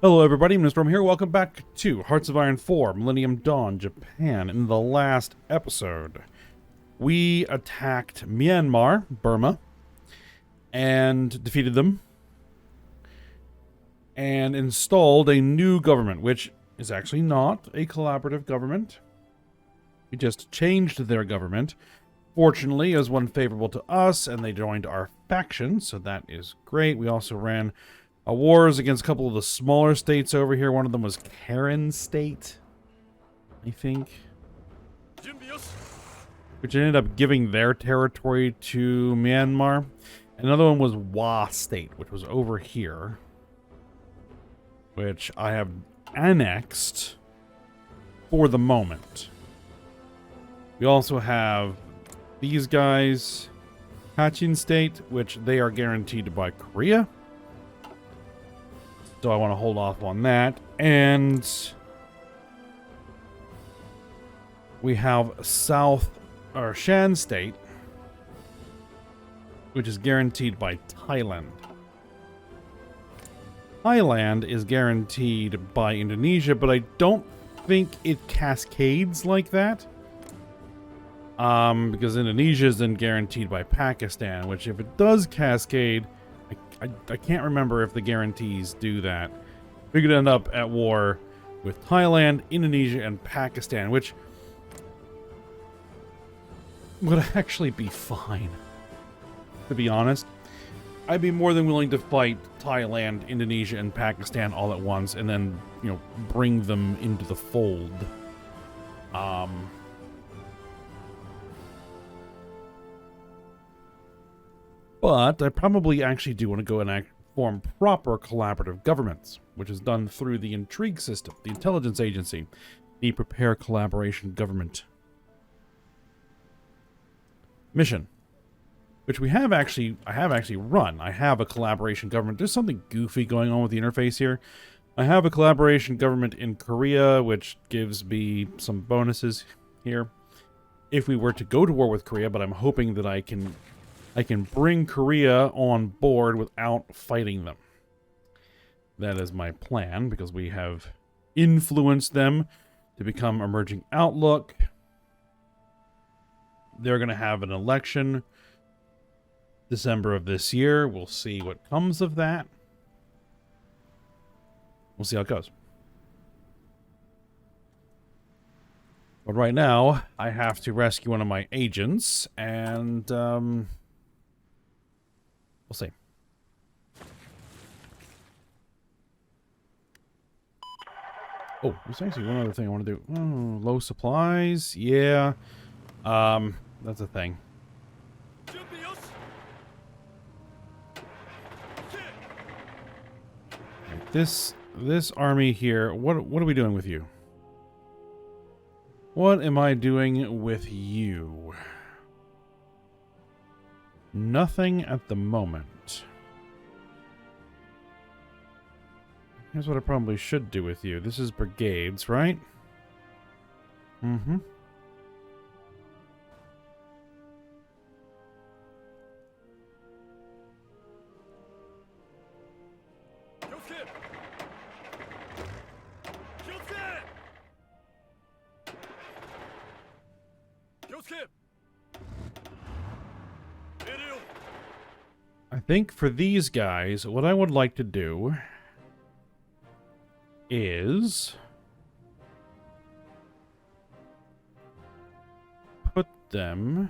Hello everybody, Mr. Rome here. Welcome back to Hearts of Iron 4, Millennium Dawn, Japan. In the last episode, we attacked Myanmar, Burma, and defeated them, and installed a new government, which is actually not a collaborative government. We just changed their government. Fortunately, it was one favorable to us, and they joined our faction, so that is great. We also ran wars against a couple of the smaller states over here. One of them was Karen State, I think, which ended up giving their territory to Myanmar. Another one was Wa State, which was over here, which I have annexed for the moment. We also have these guys, Kachin State, which they are guaranteed by Korea. So I want to hold off on that. And we have Shan State, which is guaranteed by Thailand. Thailand is guaranteed by Indonesia, but I don't think it cascades like that. Because Indonesia is then guaranteed by Pakistan, which if it does cascade, I can't remember if the guarantees do that. We could end up at war with Thailand, Indonesia, and Pakistan, which would actually be fine. To be honest, I'd be more than willing to fight Thailand, Indonesia, and Pakistan all at once, and then, bring them into the fold. But I probably actually do want to go and form proper collaborative governments, which is done through the intrigue system, the intelligence agency, the prepare collaboration government mission, which I have actually run. I have a collaboration government. There's something goofy going on with the interface here. I have a collaboration government in Korea, which gives me some bonuses here if we were to go to war with Korea, but I'm hoping that I can bring Korea on board without fighting them. That is my plan, because we have influenced them to become emerging outlook. They're going to have an election December of this year. We'll see what comes of that. We'll see how it goes. But right now, I have to rescue one of my agents, and we'll see. Oh, there's actually one other thing I want to do. Oh, low supplies. Yeah. That's a thing. Right, this army here, what are we doing with you? What am I doing with you? Nothing at the moment. Here's what I probably should do with you. This is brigades, right? Mm-hmm. I think for these guys, what I would like to do is put them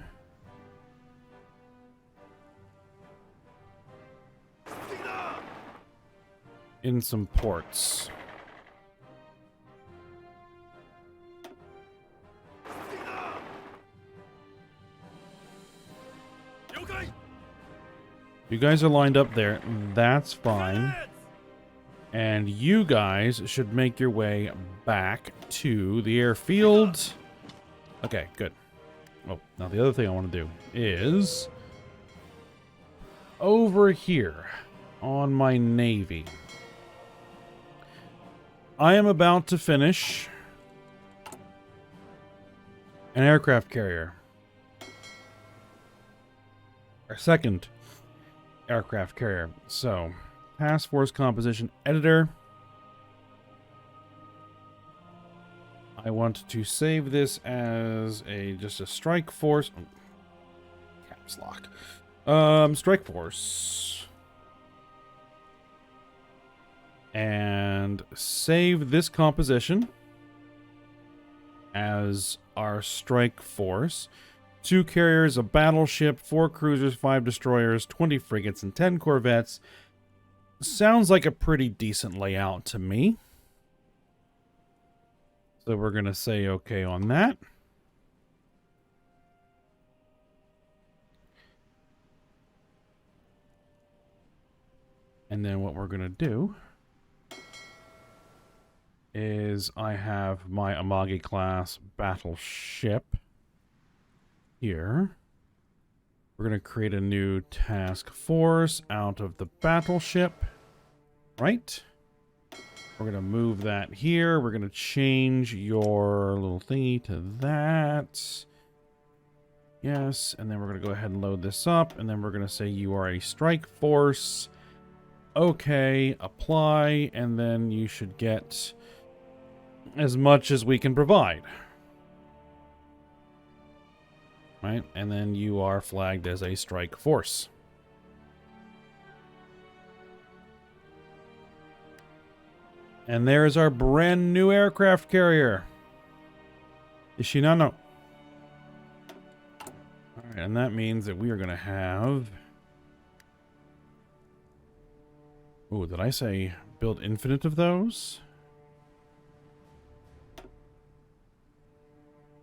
in some ports. You guys are lined up there. That's fine. And you guys should make your way back to the airfield. Okay, good. Well, now the other thing I want to do is over here on my navy. I am about to finish an aircraft carrier. Our second aircraft carrier. So, task force composition editor. I want to save this as just a strike force. Oh, caps lock. Strike force. And save this composition as our strike force. 2 carriers, a battleship, 4 cruisers, 5 destroyers, 20 frigates, and 10 corvettes. Sounds like a pretty decent layout to me. So we're going to say okay on that. And then what we're going to do is I have my Amagi class battleship here. We're going to create a new task force out of the battleship, right? We're going to move that here. We're going to change your little thingy to that. Yes, and then we're going to go ahead and load this up, and then we're going to say you are a strike force. Okay, apply, and then you should get as much as we can provide. Right, and then you are flagged as a strike force. And there's our brand new aircraft carrier. Ishinano. Alright, and that means that we are going to have... Oh, did I say build infinite of those?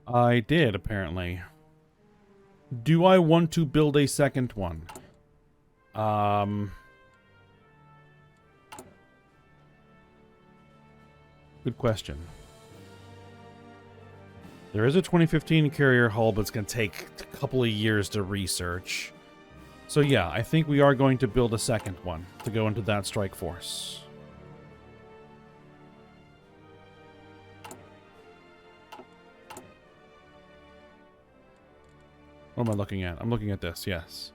I did, apparently. Do I want to build a second one? Good question. There is a 2015 carrier hull, but it's going to take a couple of years to research. So yeah, I think we are going to build a second one to go into that strike force. What am I looking at? I'm looking at this, yes.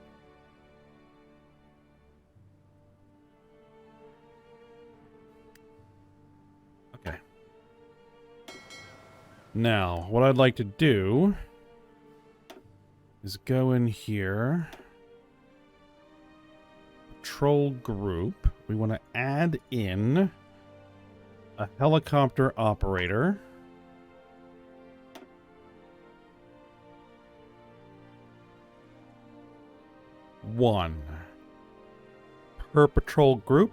Okay. Now, what I'd like to do is go in here. Patrol group. We want to add in a helicopter operator. One per patrol group,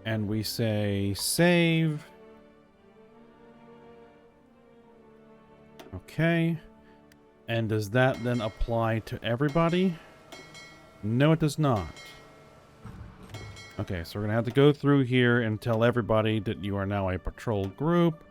and we say save. Okay, and does that then apply to everybody? No, it does not. Okay, so we're gonna have to go through here and tell everybody that you are now a patrol group.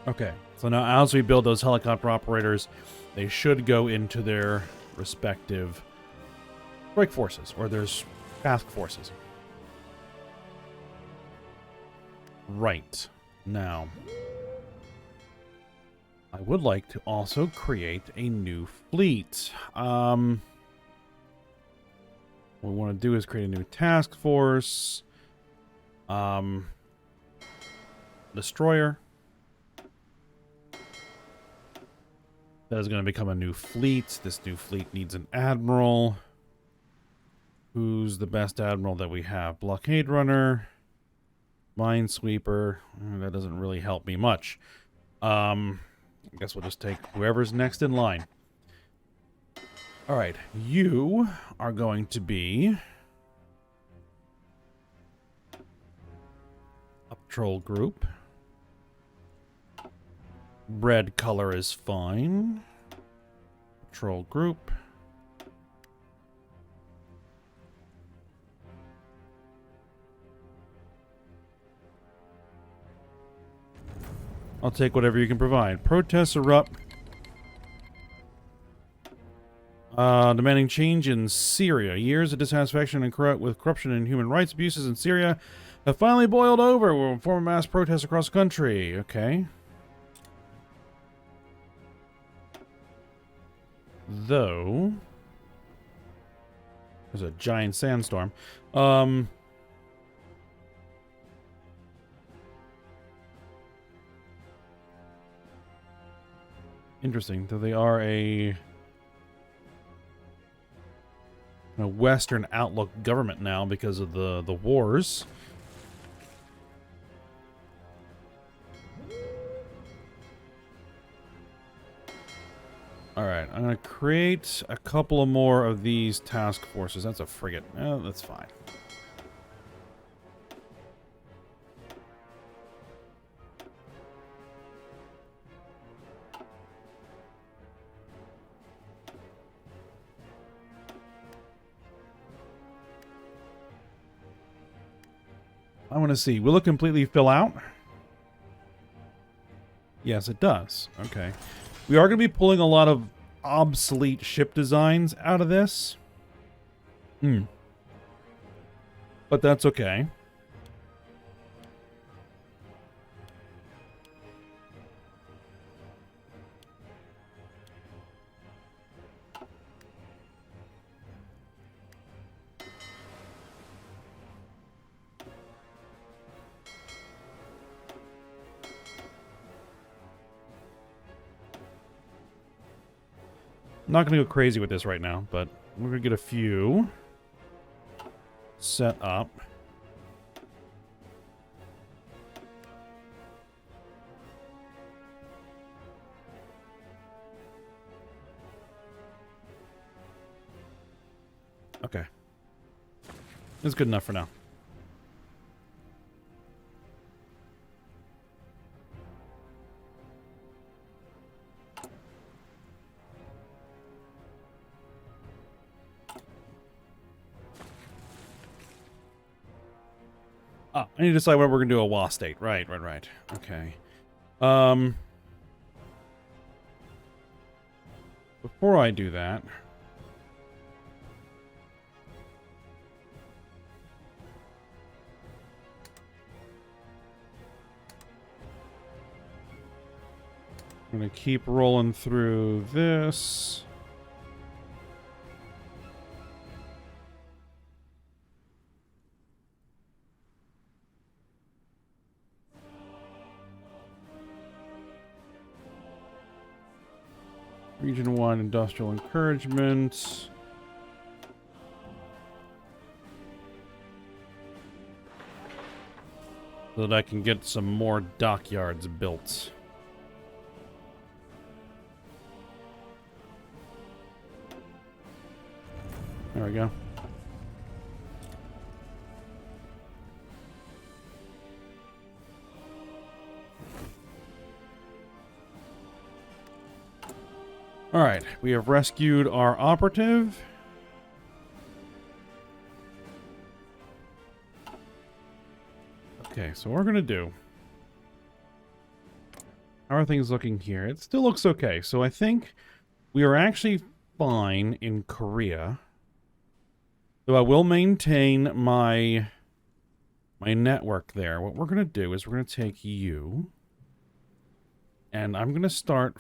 Okay, so now as we build those helicopter operators, they should go into their respective strike forces, or their task forces. Right. Now, I would like to also create a new fleet. What we want to do is create a new task force. Destroyer. That is going to become a new fleet. This new fleet needs an admiral. Who's the best admiral that we have? Blockade runner. Minesweeper. That doesn't really help me much. I guess we'll just take whoever's next in line. Alright, you are going to be a patrol group. Red color is fine. Patrol group. I'll take whatever you can provide. Protests erupt. Demanding change in Syria. Years of dissatisfaction and with corruption and human rights abuses in Syria have finally boiled over. We'll form mass protests across the country. Okay. Though... there's a giant sandstorm. Interesting. Though they are a Western outlook government now because of the wars. Alright, I'm going to create a couple of more of these task forces. That's a frigate. Oh, that's fine. I want to see. Will it completely fill out? Yes, it does. Okay. We are going to be pulling a lot of obsolete ship designs out of this. But that's okay. I'm not going to go crazy with this right now, but we're going to get a few set up. Okay. It's good enough for now. I need to decide whether we're going to do a WA state. Right. Okay. Before I do that... I'm going to keep rolling through this... Region 1 industrial encouragement. So that I can get some more dockyards built. There we go. Alright, we have rescued our operative. Okay, so what we're going to do... How are things looking here? It still looks okay. So I think we are actually fine in Korea. So I will maintain my network there. What we're going to do is we're going to take you. And I'm going to start...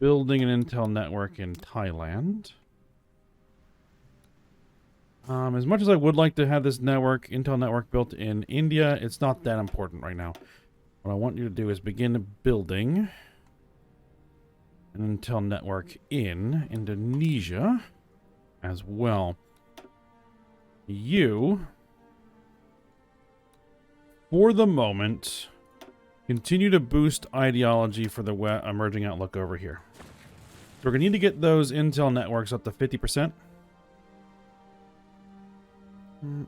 building an intel network in Thailand. As much as I would like to have this intel network built in India, it's not that important right now. What I want you to do is begin building an intel network in Indonesia as well. You, for the moment... continue to boost ideology for the emerging outlook over here. So we're going to need to get those intel networks up to 50%.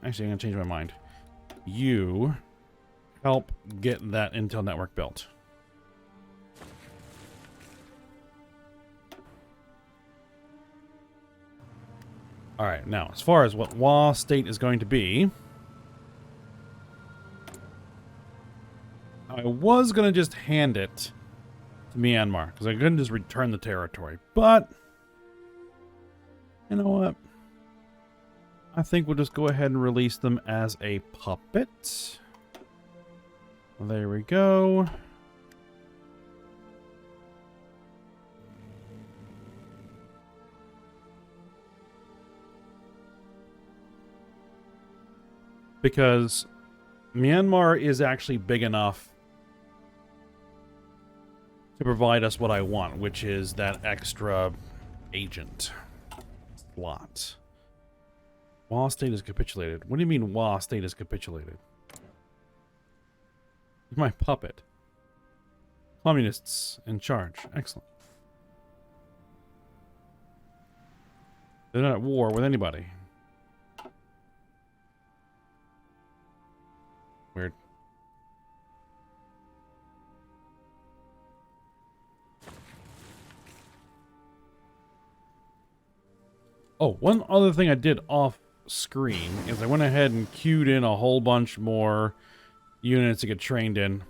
Actually, I'm going to change my mind. You help get that intel network built. Alright, now, as far as what WA state is going to be... I was going to just hand it to Myanmar, because I couldn't just return the territory. But, you know what? I think we'll just go ahead and release them as a puppet. There we go. Because Myanmar is actually big enough to provide us what I want, which is that extra agent slot. Wa state is capitulated. What do you mean Wa state is capitulated? My puppet. Communists in charge. Excellent. They're not at war with anybody. Weird. Oh, one other thing I did off screen is I went ahead and queued in a whole bunch more units to get trained in.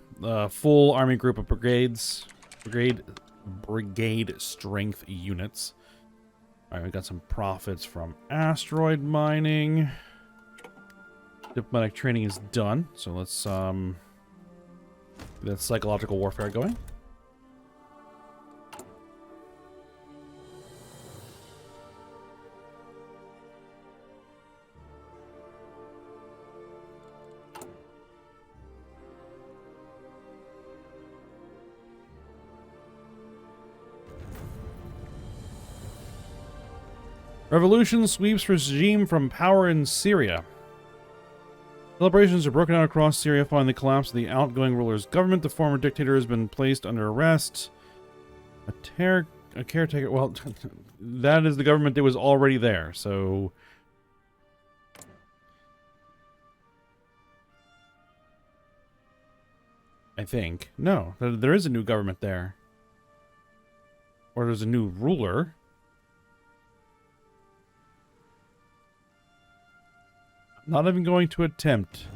Full army group of brigade strength units. Alright, we got some profits from asteroid mining. Diplomatic training is done, so let's get that psychological warfare going. Revolution sweeps regime from power in Syria. Celebrations are broken out across Syria following the collapse of the outgoing ruler's government. The former dictator has been placed under arrest. A caretaker... Well, that is the government that was already there, so... I think. No, there is a new government there. Or there's a new ruler. Not even going to attempt.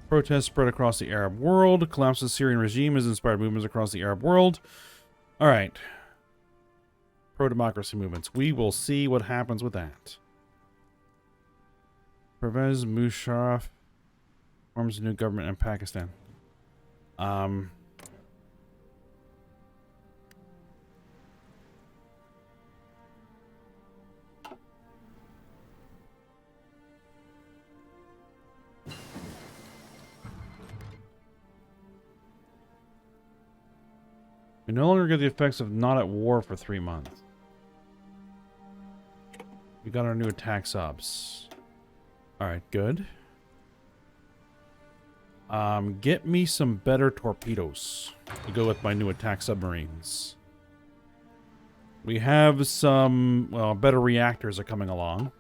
Protests spread across the Arab world. Collapse of the Syrian regime has inspired movements across the Arab world. Alright. Pro-democracy movements. We will see what happens with that. Pervez Musharraf forms a new government in Pakistan. We no longer get the effects of not at war for 3 months. We got our new attack subs. Alright, good. Get me some better torpedoes to go with my new attack submarines. We have some, well, better reactors are coming along.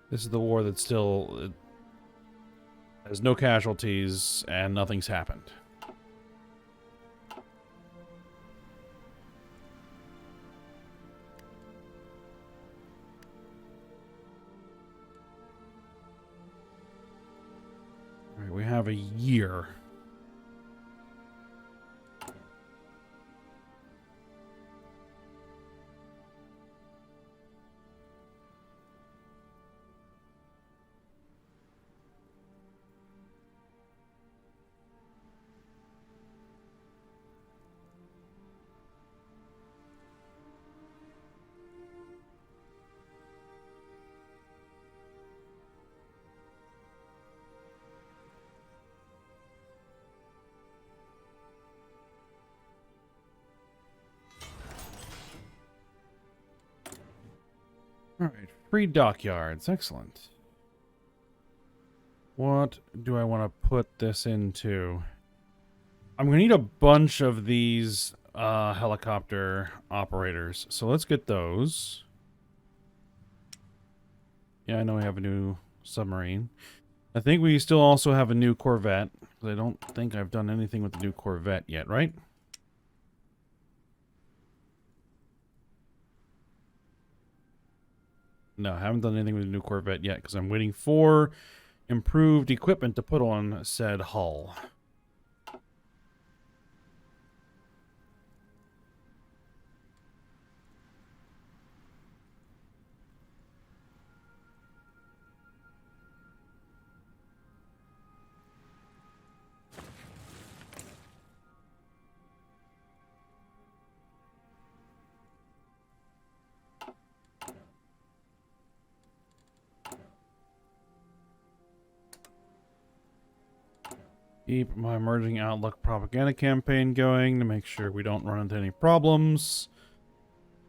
This is the war that still has no casualties and nothing's happened. All right, we have a year. Alright, free dockyards. Excellent. What do I want to put this into? I'm going to need a bunch of these helicopter operators. So let's get those. Yeah, I know we have a new submarine. I think we still also have a new Corvette. I don't think I've done anything with the new Corvette yet, right? No, I haven't done anything with the new Corvette yet because I'm waiting for improved equipment to put on said hull. Keep my emerging outlook propaganda campaign going to make sure we don't run into any problems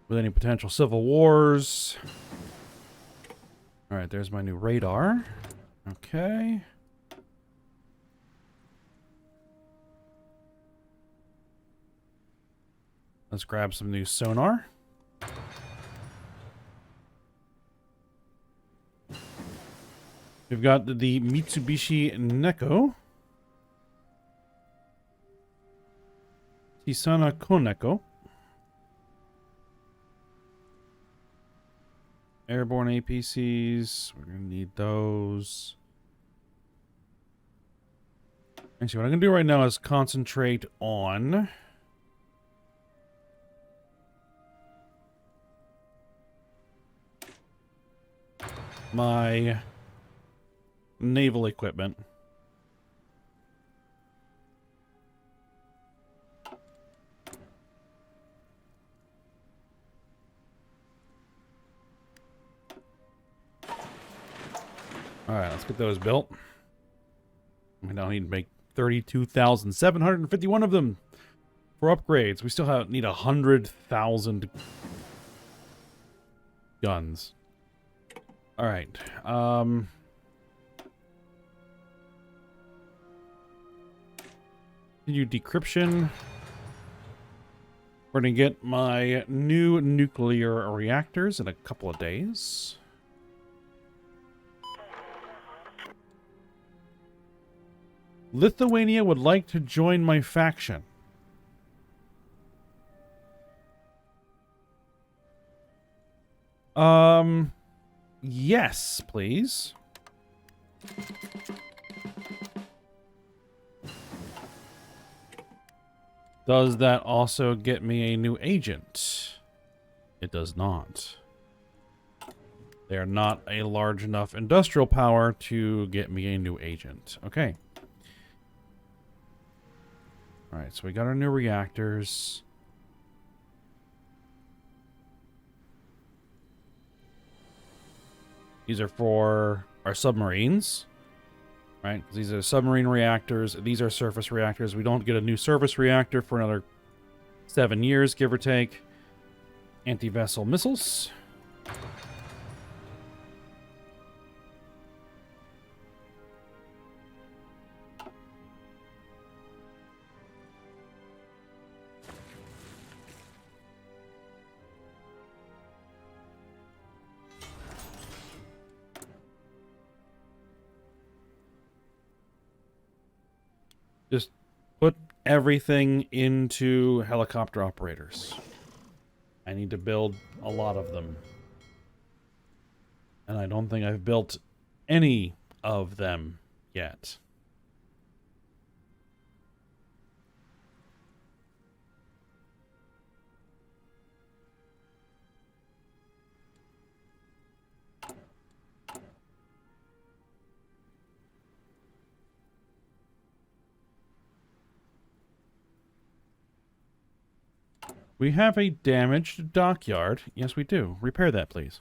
with any potential civil wars. Alright, there's my new radar. Okay. Let's grab some new sonar. We've got the Mitsubishi Neko. Tisana Koneko. Airborne APCs. We're going to need those. Actually, what I'm going to do right now is concentrate on my naval equipment. Alright, let's get those built. We now need to make 32,751 of them for upgrades. We still need 100,000 guns. Alright. Continue decryption. We're going to get my new nuclear reactors in a couple of days. Lithuania would like to join my faction. Yes, please. Does that also get me a new agent? It does not. They are not a large enough industrial power to get me a new agent. Okay. Alright, so we got our new reactors. These are for our submarines. Right? These are submarine reactors. These are surface reactors. We don't get a new surface reactor for another 7 years, give or take. Anti-vessel missiles. Just put everything into helicopter operators. I need to build a lot of them. And I don't think I've built any of them yet. We have a damaged dockyard. Yes, we do. Repair that, please.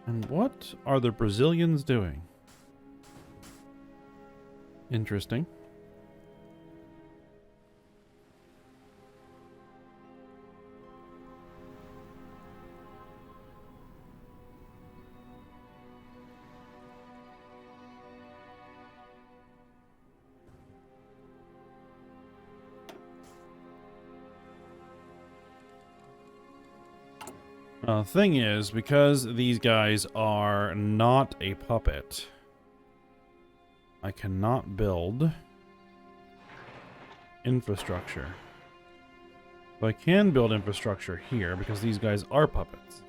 And what are the Brazilians doing? Interesting. Thing is, because these guys are not a puppet, I cannot build infrastructure. But I can build infrastructure here because these guys are puppets.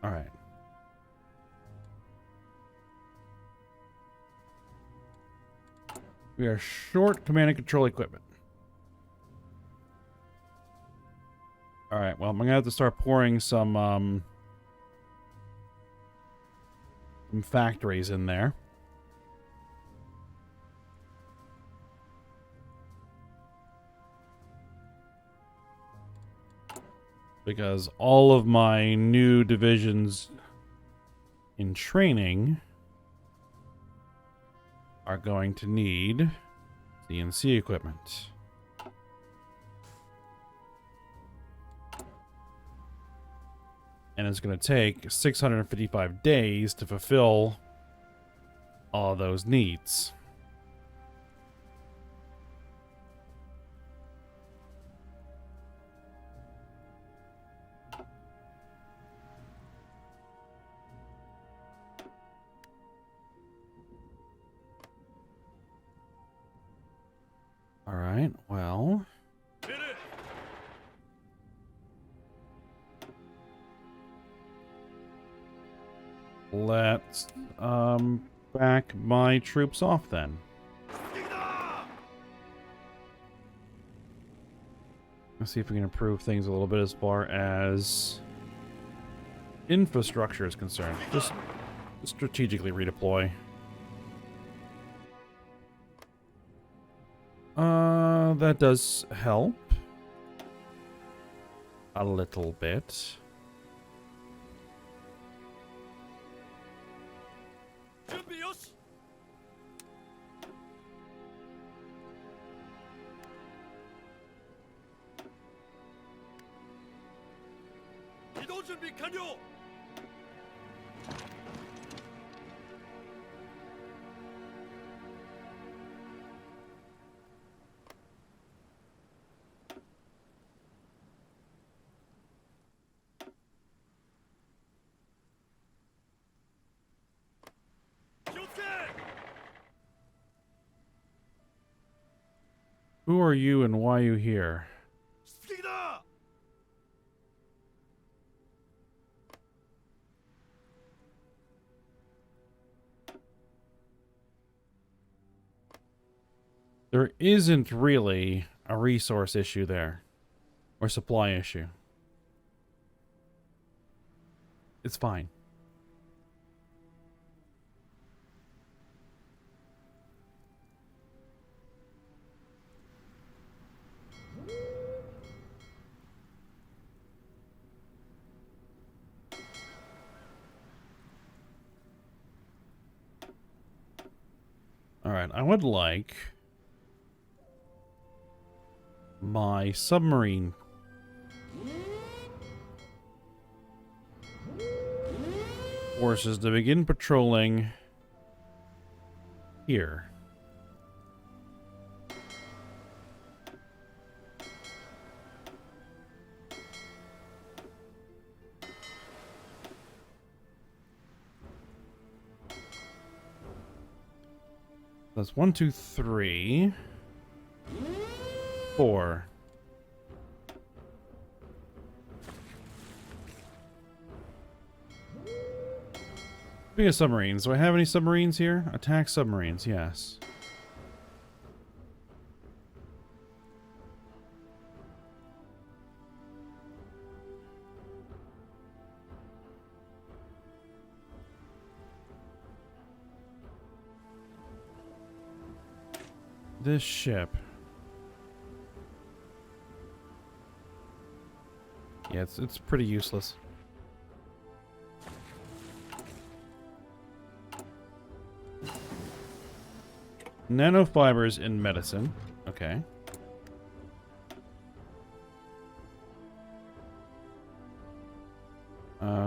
Alright. We are short command and control equipment. Alright, well, I'm going to have to start pouring some factories in there. Because all of my new divisions in training are going to need CNC equipment. And it's going to take 655 days to fulfill all of those needs. All right, well... let's back my troops off then. Let's see if we can improve things a little bit as far as infrastructure is concerned. Just strategically redeploy. That does help a little bit. Who are you and why are you here? There isn't really a resource issue there, or supply issue. It's fine. All right, I would like my submarine forces to begin patrolling here. That's 1, 2, 3, 4. Speaking of submarines, do I have any submarines here? Attack submarines, yes. This ship. Yeah, it's pretty useless. Nanofibers in medicine. Okay.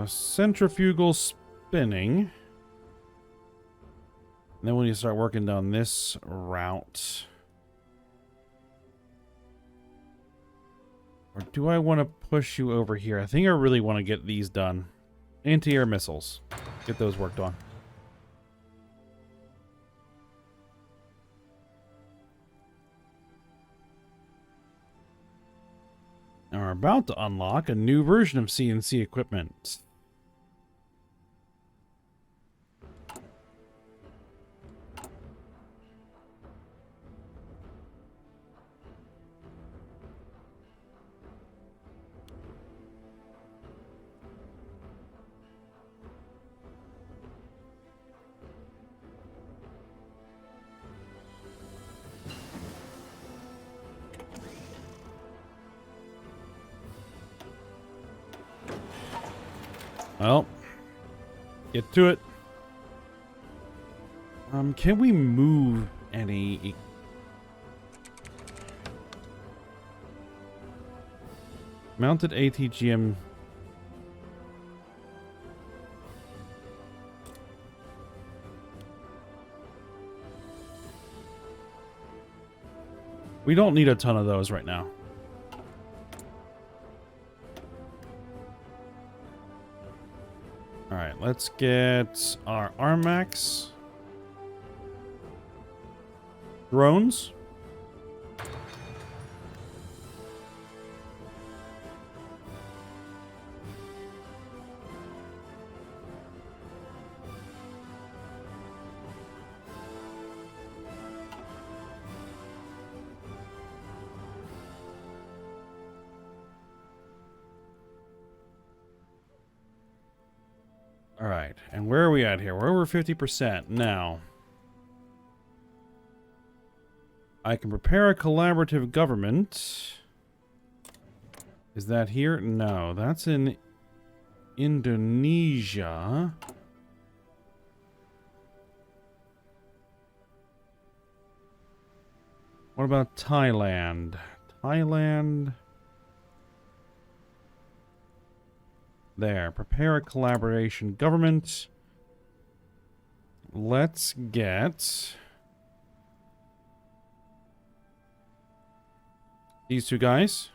Centrifugal spinning. And then we need to start working down this route. Or do I want to push you over here? I think I really want to get these done. Anti-air missiles. Get those worked on. And we're about to unlock a new version of CNC equipment. Well, get to it. Can we move any... Mounted ATGM... We don't need a ton of those right now. Alright, let's get our Armax. Drones. Alright, and where are we at here? We're over 50% now. I can prepare a collaborative government. Is that here? No, that's in Indonesia. What about Thailand? Thailand... There. Prepare a collaboration government. Let's get... these two guys.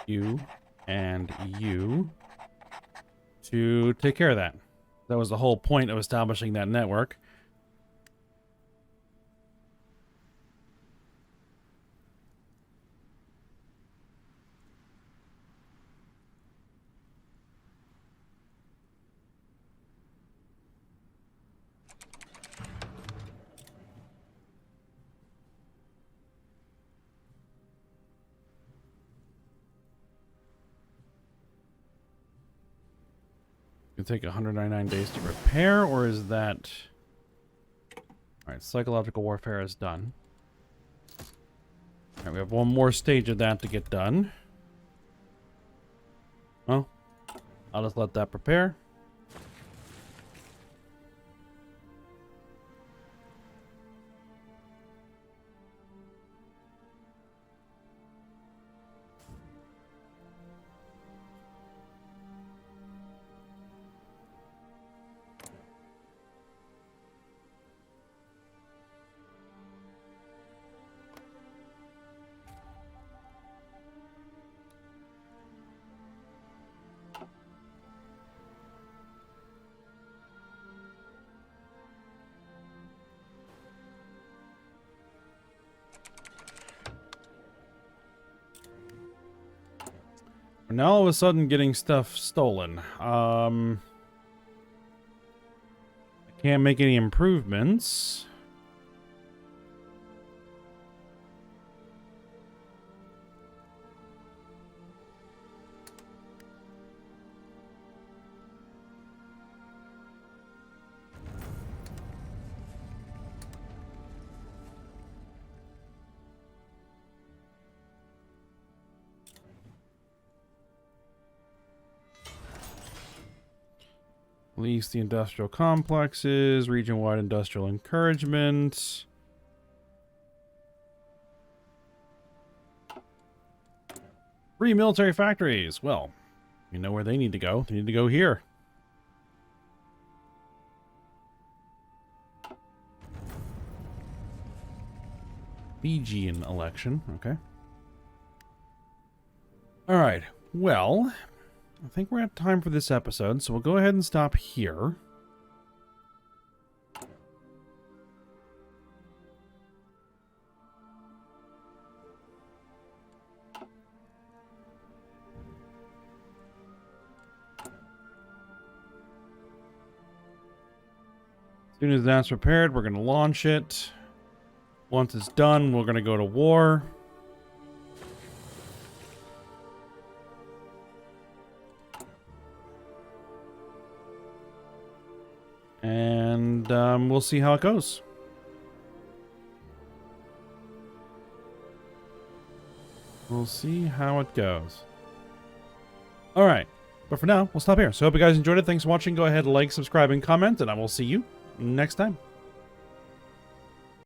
You and you. To take care of that. That was the whole point of establishing that network. It take 199 days to repair, or is that... Alright, psychological warfare is done. Alright, we have one more stage of that to get done. Well, I'll just let that prepare. We're now all of a sudden getting stuff stolen. I can't make any improvements. Lease the industrial complexes, region-wide industrial encouragement. Free military factories. Well, you know where they need to go. They need to go here. Fijian election. Okay. All right. Well, I think we're at time for this episode, so we'll go ahead and stop here. As soon as that's prepared, we're going to launch it. Once it's done, we're going to go to war. And we'll see how it goes. We'll see how it goes. All right. But for now, we'll stop here. So I hope you guys enjoyed it. Thanks for watching. Go ahead, like, subscribe, and comment, and I will see you next time.